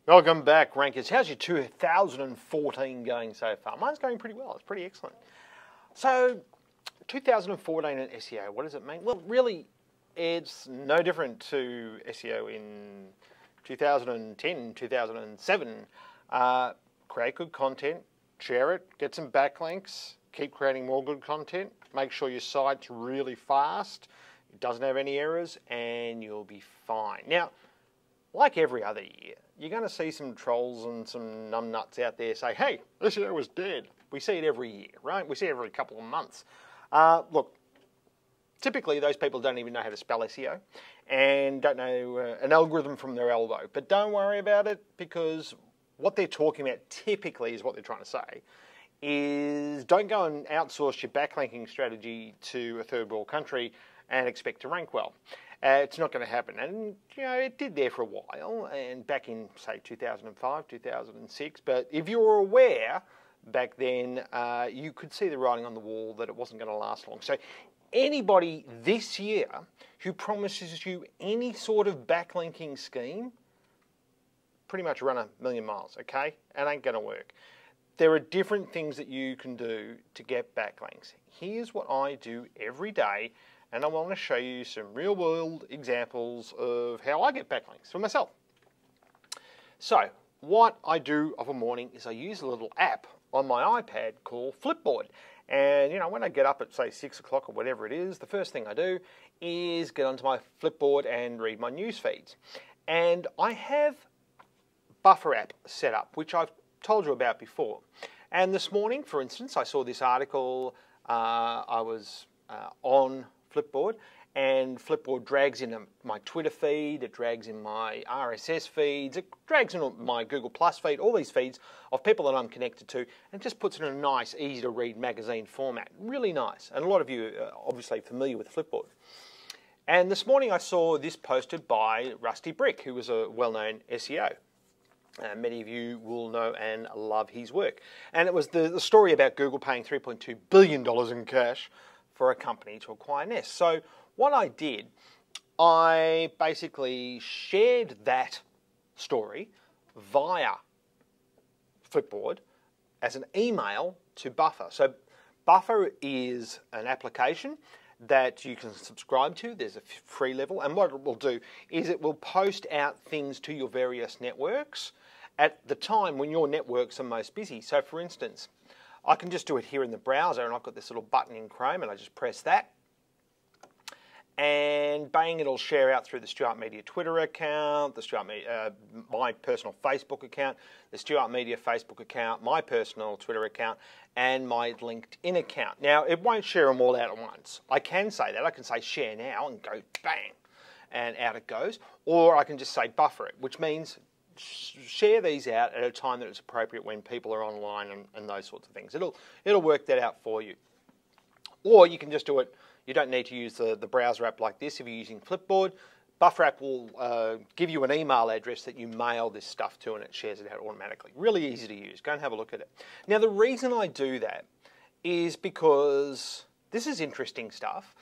Welcome back, Rankers. How's your 2014 going so far? Mine's going pretty well. It's pretty excellent. So, 2014 in SEO, what does it mean? Well, really, it's no different to SEO in 2010, 2007. Create good content, share it, get some backlinks, keep creating more good content, make sure your site's really fast, it doesn't have any errors, and you'll be fine. Now, like every other year, you're going to see some trolls and some numbnuts out there say, hey, SEO is dead. We see it every year, right? We see it every couple of months. Look, typically those people don't even know how to spell SEO and don't know an algorithm from their elbow. But don't worry about it, because what they're talking about typically is what they're trying to say is don't go and outsource your backlinking strategy to a third world country and expect to rank well. It's not going to happen. And, you know, it did there for a while, and back in, say, 2005, 2006. But if you were aware back then, you could see the writing on the wall that it wasn't going to last long. So anybody this year who promises you any sort of backlinking scheme, pretty much run a million miles, okay? It ain't going to work. There are different things that you can do to get backlinks. Here's what I do every day, and I want to show you some real-world examples of how I get backlinks for myself. So, what I do of a morning is I use a little app on my iPad called Flipboard. And, you know, when I get up at, say, 6 o'clock or whatever it is, the first thing I do is get onto my Flipboard and read my news feeds. And I have Buffer app set up, which I've told you about before. And this morning, for instance, I saw this article. I was on Flipboard, and Flipboard drags in my Twitter feed, it drags in my RSS feeds, it drags in my Google Plus feed, all these feeds of people that I'm connected to, and just puts it in a nice, easy to read magazine format. Really nice. And a lot of you are obviously familiar with Flipboard. And this morning I saw this posted by Rusty Brick, who was a well-known SEO. Many of you will know and love his work. And it was the story about Google paying $3.2 billion in cash for a company to acquire Nest. So what I did, I basically shared that story via Flipboard as an email to Buffer. So Buffer is an application that you can subscribe to. There's a free level, and what it will do is it will post out things to your various networks at the time when your networks are most busy. So for instance, I can just do it here in the browser, and I've got this little button in Chrome, and I just press that, and bang, it'll share out through the Stuart Media Twitter account, the Stuart Media, my personal Facebook account, the Stuart Media Facebook account, my personal Twitter account, and my LinkedIn account. Now, it won't share them all out at once. I can say that. I can say share now and go bang, and out it goes. Or I can just say buffer it, which means share these out at a time that is appropriate when people are online and those sorts of things. It'll work that out for you. Or you can just do it. You don't need to use the browser app like this if you're using Flipboard. Buffer app will give you an email address that you mail this stuff to, and it shares it out automatically. Really easy to use. Go and have a look at it. Now, the reason I do that is because this is interesting stuff.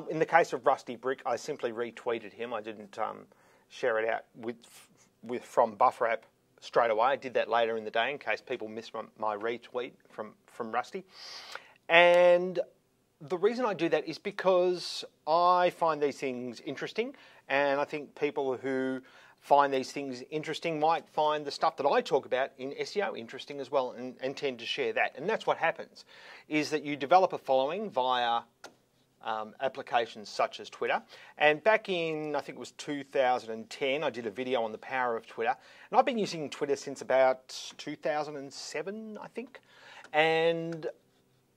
In the case of Rusty Brick, I simply retweeted him. I didn't share it out from Buffer app straight away. I did that later in the day in case people missed my retweet from Rusty. And the reason I do that is because I find these things interesting, and I think people who find these things interesting might find the stuff that I talk about in SEO interesting as well, and tend to share that. And that's what happens, is that you develop a following via applications such as Twitter. And back in, I think it was 2010, I did a video on the power of Twitter. And I've been using Twitter since about 2007, I think. And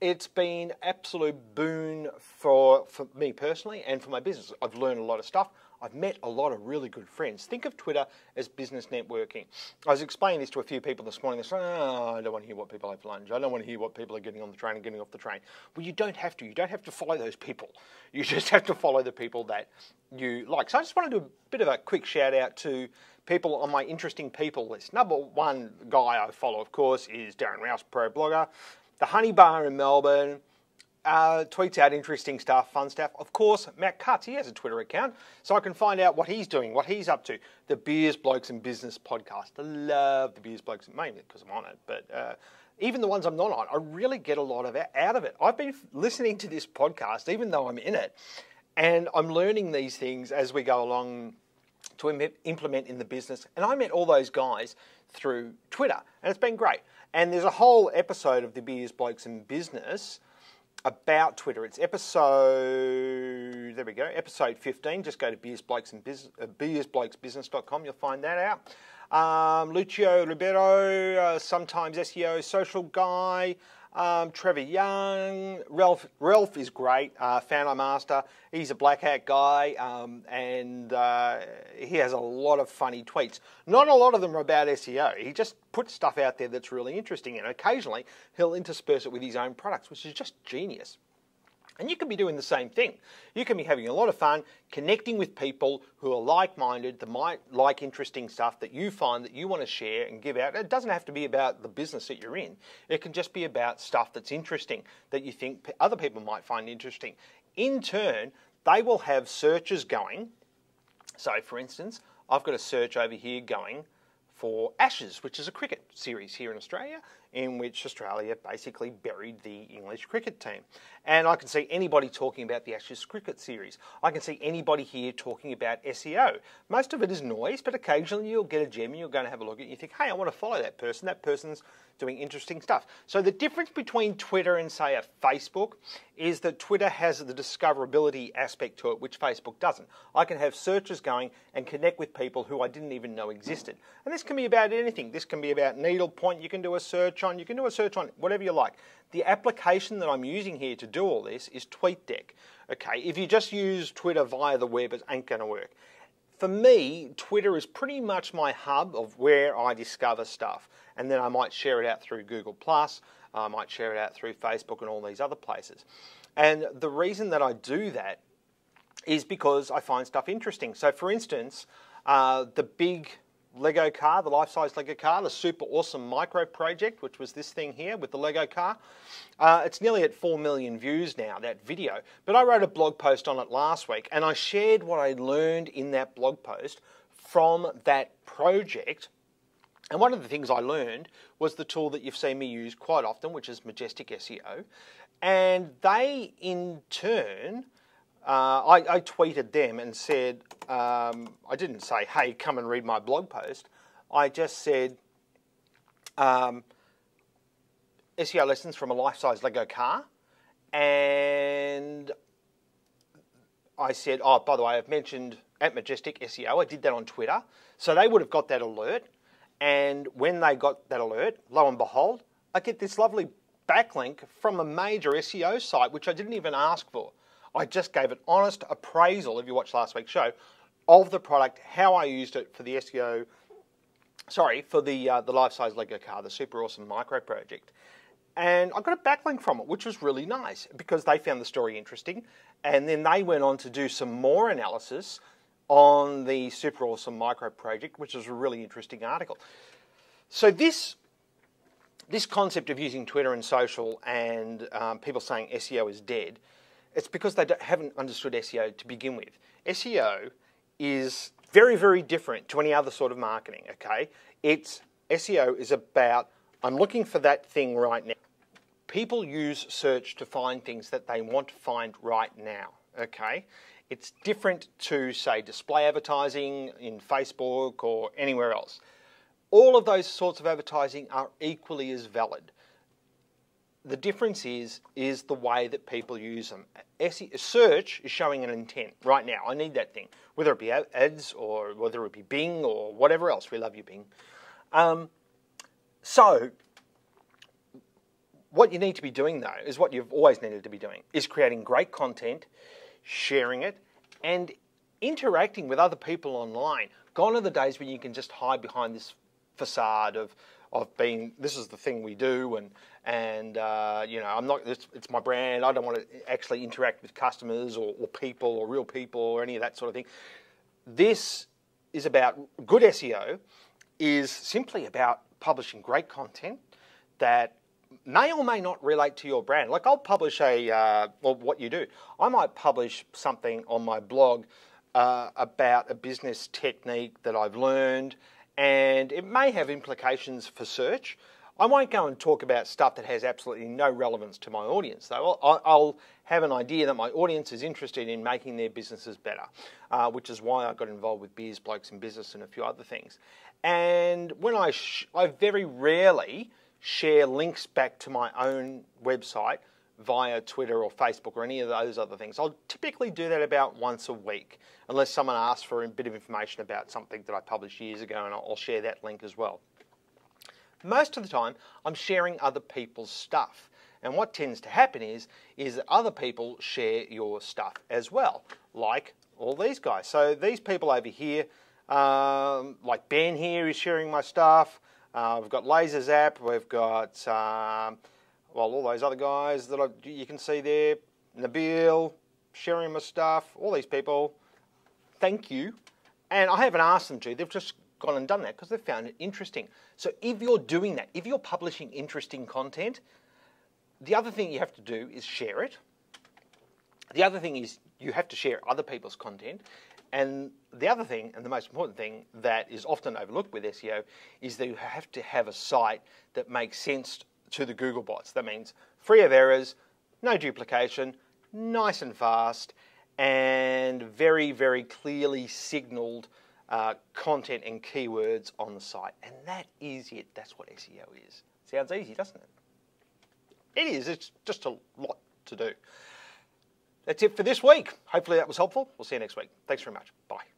it's been absolute boon for me personally and for my business. I've learned a lot of stuff. I've met a lot of really good friends. Think of Twitter as business networking. I was explaining this to a few people this morning. They said, oh, I don't want to hear what people have for lunch. I don't want to hear what people are getting on the train and getting off the train. Well, you don't have to. You don't have to follow those people. You just have to follow the people that you like. So I just want to do a bit of a quick shout out to people on my interesting people list. Number one guy I follow, of course, is Darren Rouse, pro blogger. The Honey Bar in Melbourne, tweets out interesting stuff, fun stuff. Of course, Matt Cutts, he has a Twitter account, so I can find out what he's doing, what he's up to. The Beers, Blokes and Business podcast. I love the Beers, Blokes, mainly because I'm on it, but even the ones I'm not on, I really get a lot out of it. I've been listening to this podcast, even though I'm in it, and I'm learning these things as we go along to implement in the business. And I met all those guys through Twitter, and it's been great. And there's a whole episode of the Beers, Blokes and Business about Twitter. It's episode 15. Just go to beersblokesbusiness.com. You'll find that out. Lucio Ribeiro, sometimes SEO social guy. Trevor Young, Ralph is great, Founder Master. He's a black hat guy, and he has a lot of funny tweets. Not a lot of them are about SEO. He just puts stuff out there that's really interesting, and occasionally he'll intersperse it with his own products, which is just genius. And you can be doing the same thing. You can be having a lot of fun connecting with people who are like-minded, that might like interesting stuff that you find that you want to share and give out. It doesn't have to be about the business that you're in. It can just be about stuff that's interesting that you think other people might find interesting. In turn, they will have searches going. So, for instance, I've got a search over here going for Ashes, which is a cricket series here in Australia, in which Australia basically buried the English cricket team. And I can see anybody talking about the Ashes cricket series. I can see anybody here talking about SEO. Most of it is noise, but occasionally you'll get a gem and you're going to have a look at it and you think, hey, I want to follow that person. That person's doing interesting stuff. So the difference between Twitter and, say, a Facebook is that Twitter has the discoverability aspect to it, which Facebook doesn't. I can have searches going and connect with people who I didn't even know existed. And this can be about anything. This can be about needlepoint. You can do a search on. You can do a search on whatever you like. The application that I'm using here to do all this is TweetDeck. Okay, if you just use Twitter via the web, it ain't going to work. For me, Twitter is pretty much my hub of where I discover stuff. And then I might share it out through Google+, I might share it out through Facebook and all these other places. And the reason that I do that is because I find stuff interesting. So for instance, the big Lego car, the life-size Lego car, the super awesome micro project, which was this thing here with the Lego car. It's nearly at 4 million views now, that video. But I wrote a blog post on it last week, and I shared what I learned in that blog post from that project. And one of the things I learned was the tool that you've seen me use quite often, which is Majestic SEO. And they, in turn, I tweeted them and said, I didn't say, hey, come and read my blog post. I just said, SEO lessons from a life-size Lego car. And I said, oh, by the way, I've mentioned at Majestic SEO. I did that on Twitter. So they would have got that alert. And when they got that alert, lo and behold, I get this lovely backlink from a major SEO site, which I didn't even ask for. I just gave an honest appraisal, if you watched last week's show, of the product, how I used it for the SEO, for the life-size Lego car, the super awesome micro project. And I got a backlink from it, which was really nice because they found the story interesting. And then they went on to do some more analysis on the super awesome micro project, which is a really interesting article. So this concept of using Twitter and social and people saying SEO is dead, it's because they haven't understood SEO to begin with. SEO is very, very different to any other sort of marketing, okay? SEO is about, I'm looking for that thing right now. People use search to find things that they want to find right now, okay? It's different to, say, display advertising in Facebook or anywhere else. All of those sorts of advertising are equally as valid. The difference is the way that people use them. Search is showing an intent right now. I need that thing, whether it be ads or whether it be Bing or whatever else. We love you, Bing. So what you need to be doing, though, is what you've always needed to be doing, is creating great content, sharing it, and interacting with other people online. Gone are the days when you can just hide behind this facade of being, this is the thing we do, and you know, I'm not, it's my brand, I don't want to actually interact with customers or people or real people or any of that sort of thing. This is about, good SEO is simply about publishing great content that may or may not relate to your brand. Like I'll publish or what you do. I might publish something on my blog about a business technique that I've learned, and it may have implications for search. I won't go and talk about stuff that has absolutely no relevance to my audience, though. I'll have an idea that my audience is interested in making their businesses better, which is why I got involved with Beers, Blokes and Business and a few other things. And when I very rarely share links back to my own website via Twitter or Facebook or any of those other things. I'll typically do that about once a week, unless someone asks for a bit of information about something that I published years ago, and I'll share that link as well. Most of the time, I'm sharing other people's stuff. And what tends to happen is that other people share your stuff as well, like all these guys. So these people over here, like Ben here is sharing my stuff. We've got Laser Zap, we've got, all those other guys that you can see there. Nabil, sharing my stuff, all these people. Thank you. And I haven't asked them to, they've just gone and done that because they've found it interesting. So if you're doing that, if you're publishing interesting content, the other thing you have to do is share it. The other thing is you have to share other people's content. And the other thing, and the most important thing that is often overlooked with SEO, is that you have to have a site that makes sense to the Google bots. That means free of errors, no duplication, nice and fast, and very, very clearly signaled content and keywords on the site. And that is it. That's what SEO is. Sounds easy, doesn't it? It is. It's just a lot to do. That's it for this week. Hopefully that was helpful. We'll see you next week. Thanks very much. Bye.